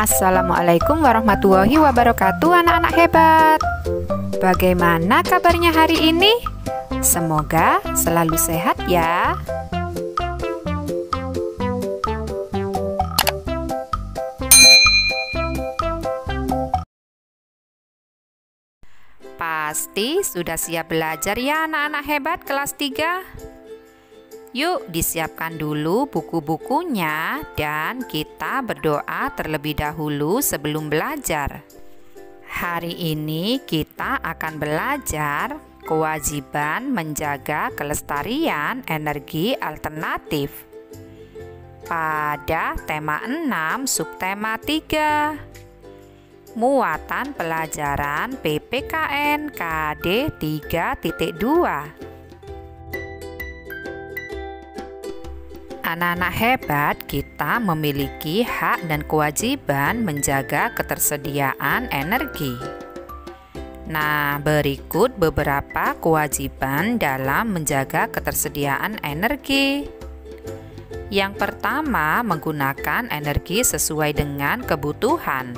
Assalamualaikum warahmatullahi wabarakatuh, anak-anak hebat. Bagaimana kabarnya hari ini? Semoga selalu sehat ya. Pasti sudah siap belajar ya anak-anak hebat kelas 3? Yuk disiapkan dulu buku-bukunya dan kita berdoa terlebih dahulu sebelum belajar. Hari ini kita akan belajar kewajiban menjaga kelestarian energi alternatif pada tema 6 subtema 3. Muatan pelajaran PPKN KD 3.2. Anak-anak hebat, kita memiliki hak dan kewajiban menjaga ketersediaan energi. Nah, berikut beberapa kewajiban dalam menjaga ketersediaan energi. Yang pertama, menggunakan energi sesuai dengan kebutuhan.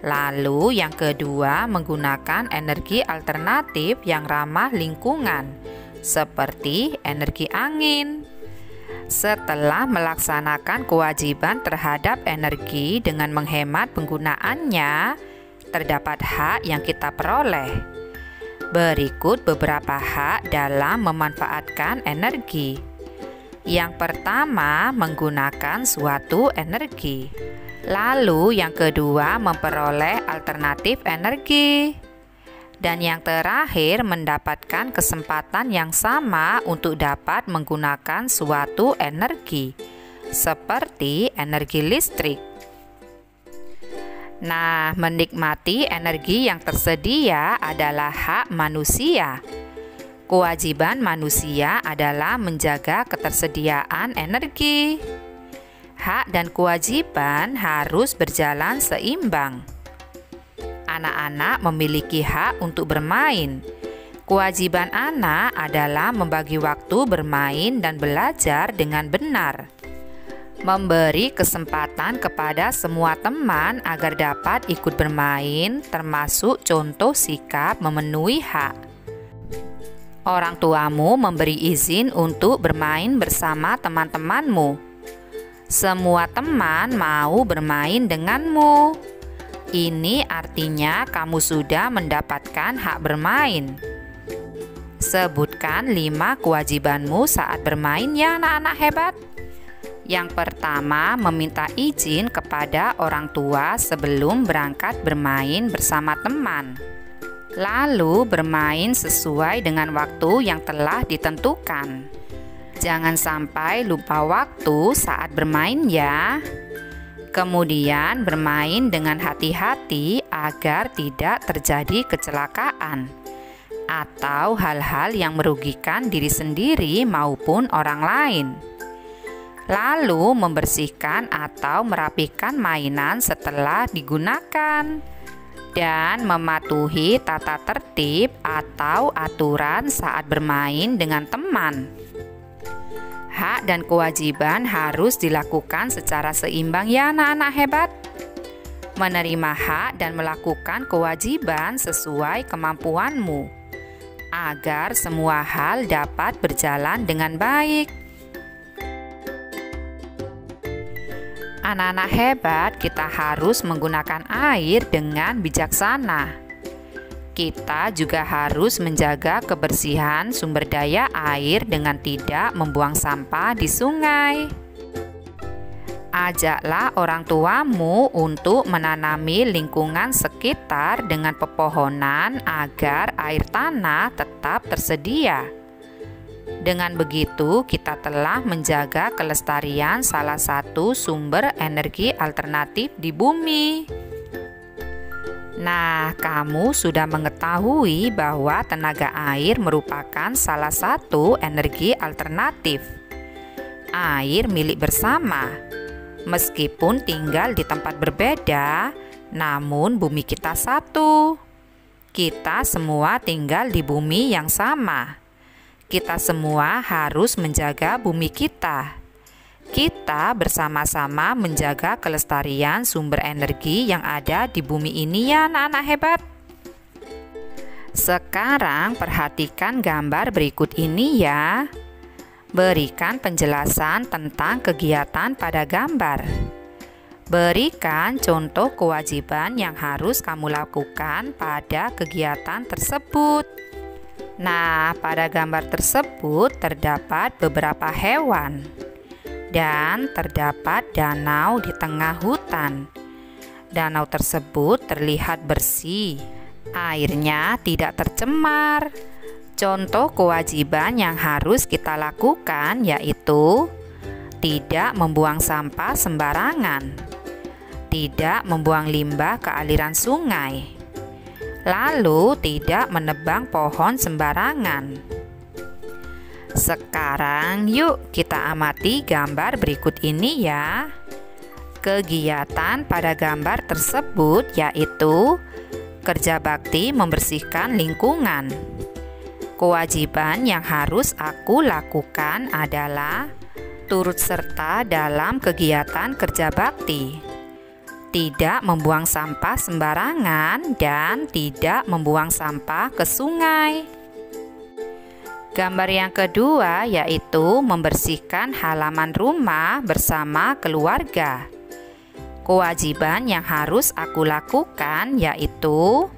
Lalu yang kedua, menggunakan energi alternatif yang ramah lingkungan, seperti energi angin. Setelah melaksanakan kewajiban terhadap energi dengan menghemat penggunaannya, terdapat hak yang kita peroleh. Berikut beberapa hak dalam memanfaatkan energi. Yang pertama, menggunakan suatu energi. Lalu yang kedua, memperoleh alternatif energi. Dan yang terakhir, mendapatkan kesempatan yang sama untuk dapat menggunakan suatu energi, seperti energi listrik. Nah, menikmati energi yang tersedia adalah hak manusia. Kewajiban manusia adalah menjaga ketersediaan energi. Hak dan kewajiban harus berjalan seimbang. Anak-anak memiliki hak untuk bermain. Kewajiban anak adalah membagi waktu bermain dan belajar dengan benar. Memberi kesempatan kepada semua teman agar dapat ikut bermain, termasuk contoh sikap memenuhi hak. Orang tuamu memberi izin untuk bermain bersama teman-temanmu. Semua teman mau bermain denganmu. Ini artinya kamu sudah mendapatkan hak bermain. Sebutkan 5 kewajibanmu saat bermain ya anak-anak hebat. Yang pertama, meminta izin kepada orang tua sebelum berangkat bermain bersama teman. Lalu bermain sesuai dengan waktu yang telah ditentukan. Jangan sampai lupa waktu saat bermain ya. Kemudian bermain dengan hati-hati agar tidak terjadi kecelakaan atau hal-hal yang merugikan diri sendiri maupun orang lain. Lalu membersihkan atau merapikan mainan setelah digunakan dan mematuhi tata tertib atau aturan saat bermain dengan teman. Hak dan kewajiban harus dilakukan secara seimbang ya anak-anak hebat. Menerima hak dan melakukan kewajiban sesuai kemampuanmu, agar semua hal dapat berjalan dengan baik. Anak-anak hebat, kita harus menggunakan air dengan bijaksana. Kita juga harus menjaga kebersihan sumber daya air dengan tidak membuang sampah di sungai. Ajaklah orang tuamu untuk menanami lingkungan sekitar dengan pepohonan agar air tanah tetap tersedia. Dengan begitu, kita telah menjaga kelestarian salah satu sumber energi alternatif di bumi. Nah, kamu sudah mengetahui bahwa tenaga air merupakan salah satu energi alternatif. Air milik bersama. Meskipun tinggal di tempat berbeda, namun bumi kita satu. kita semua tinggal di bumi yang sama. Kita semua harus menjaga bumi kita. Kita bersama-sama menjaga kelestarian sumber energi yang ada di bumi ini ya anak-anak hebat. Sekarang perhatikan gambar berikut ini ya. Berikan penjelasan tentang kegiatan pada gambar. Berikan contoh kewajiban yang harus kamu lakukan pada kegiatan tersebut. Nah, pada gambar tersebut terdapat beberapa hewan dan terdapat danau di tengah hutan. Danau tersebut terlihat bersih, airnya tidak tercemar. Contoh kewajiban yang harus kita lakukan yaitu tidak membuang sampah sembarangan, tidak membuang limbah ke aliran sungai, lalu tidak menebang pohon sembarangan. Sekarang yuk kita amati gambar berikut ini ya. Kegiatan pada gambar tersebut yaitu kerja bakti membersihkan lingkungan. Kewajiban yang harus aku lakukan adalah turut serta dalam kegiatan kerja bakti, tidak membuang sampah sembarangan, dan tidak membuang sampah ke sungai. Gambar yang kedua yaitu membersihkan halaman rumah bersama keluarga. Kewajiban yang harus aku lakukan yaitu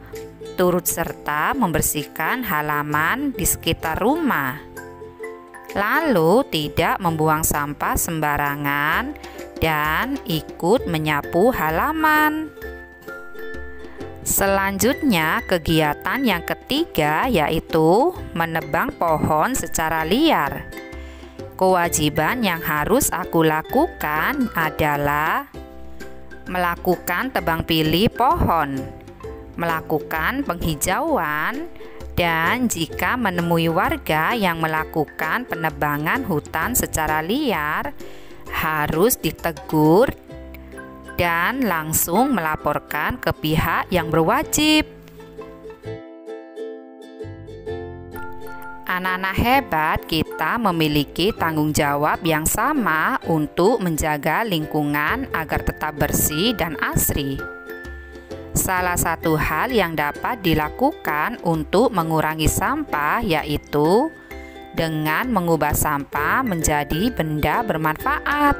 turut serta membersihkan halaman di sekitar rumah, lalu tidak membuang sampah sembarangan dan ikut menyapu halaman. Selanjutnya, kegiatan yang ketiga yaitu menebang pohon secara liar. Kewajiban yang harus aku lakukan adalah melakukan tebang pilih pohon, melakukan penghijauan, dan jika menemui warga yang melakukan penebangan hutan secara liar, harus ditegur dan langsung melaporkan ke pihak yang berwajib. Anak-anak hebat, kita memiliki tanggung jawab yang sama untuk menjaga lingkungan agar tetap bersih dan asri. Salah satu hal yang dapat dilakukan untuk mengurangi sampah yaitu dengan mengubah sampah menjadi benda bermanfaat.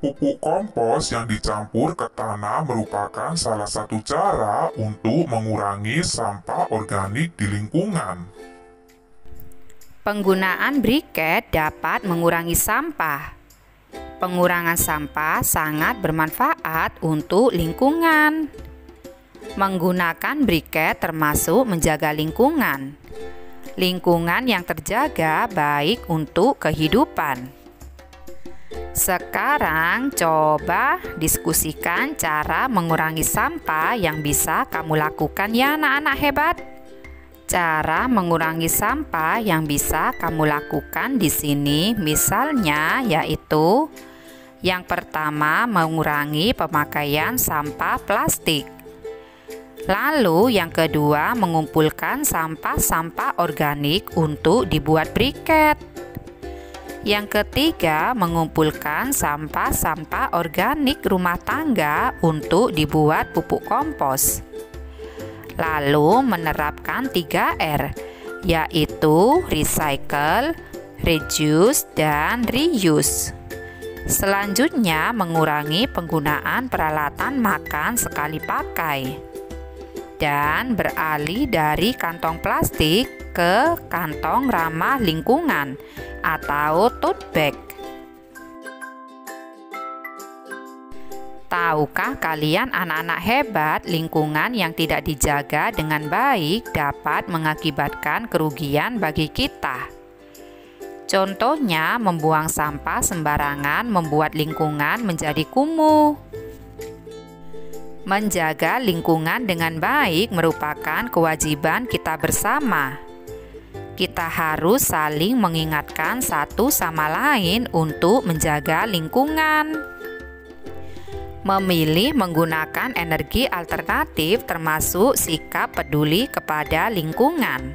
Pupuk kompos yang dicampur ke tanah merupakan salah satu cara untuk mengurangi sampah organik di lingkungan. Penggunaan briket dapat mengurangi sampah. Pengurangan sampah sangat bermanfaat untuk lingkungan. Menggunakan briket termasuk menjaga lingkungan. Lingkungan yang terjaga baik untuk kehidupan. Sekarang coba diskusikan cara mengurangi sampah yang bisa kamu lakukan ya anak-anak hebat. Cara mengurangi sampah yang bisa kamu lakukan di sini misalnya yaitu yang pertama, mengurangi pemakaian sampah plastik. Lalu yang kedua, mengumpulkan sampah-sampah organik untuk dibuat briket. Yang ketiga, mengumpulkan sampah-sampah organik rumah tangga untuk dibuat pupuk kompos. Lalu menerapkan 3R, yaitu recycle, reduce, dan reuse. Selanjutnya, mengurangi penggunaan peralatan makan sekali pakai dan beralih dari kantong plastik ke kantong ramah lingkungan atau tote bag. Tahukah kalian anak-anak hebat, lingkungan yang tidak dijaga dengan baik dapat mengakibatkan kerugian bagi kita. Contohnya, membuang sampah sembarangan membuat lingkungan menjadi kumuh. Menjaga lingkungan dengan baik merupakan kewajiban kita bersama. Kita harus saling mengingatkan satu sama lain untuk menjaga lingkungan. Memilih menggunakan energi alternatif termasuk sikap peduli kepada lingkungan.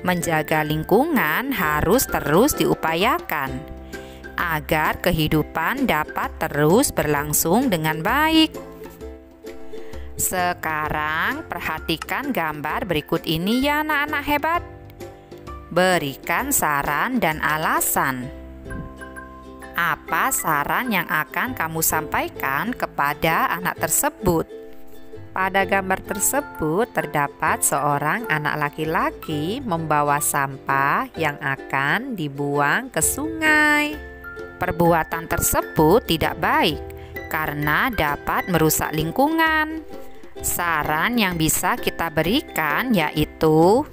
Menjaga lingkungan harus terus diupayakan agar kehidupan dapat terus berlangsung dengan baik. Sekarang perhatikan gambar berikut ini ya anak-anak hebat. Berikan saran dan alasan. Apa saran yang akan kamu sampaikan kepada anak tersebut? Pada gambar tersebut terdapat seorang anak laki-laki membawa sampah yang akan dibuang ke sungai. Perbuatan tersebut tidak baik karena dapat merusak lingkungan. Saran yang bisa kita berikan yaitu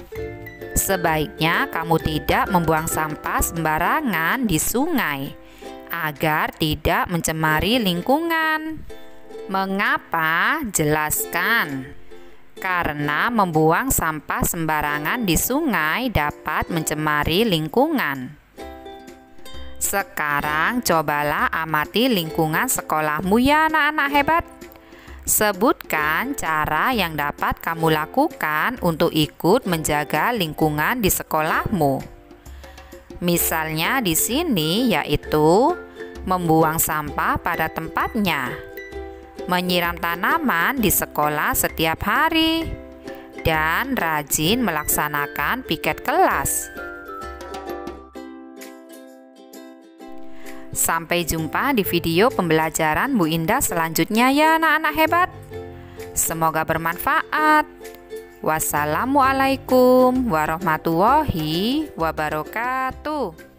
sebaiknya kamu tidak membuang sampah sembarangan di sungai agar tidak mencemari lingkungan. Mengapa? Jelaskan. Karena membuang sampah sembarangan di sungai dapat mencemari lingkungan. Sekarang cobalah amati lingkungan sekolahmu ya anak-anak hebat. Sebutkan cara yang dapat kamu lakukan untuk ikut menjaga lingkungan di sekolahmu. Misalnya di sini yaitu membuang sampah pada tempatnya, menyiram tanaman di sekolah setiap hari, dan rajin melaksanakan piket kelas. Sampai jumpa di video pembelajaran Bu Indah selanjutnya ya anak-anak hebat. Semoga bermanfaat. Wassalamualaikum warahmatullahi wabarakatuh.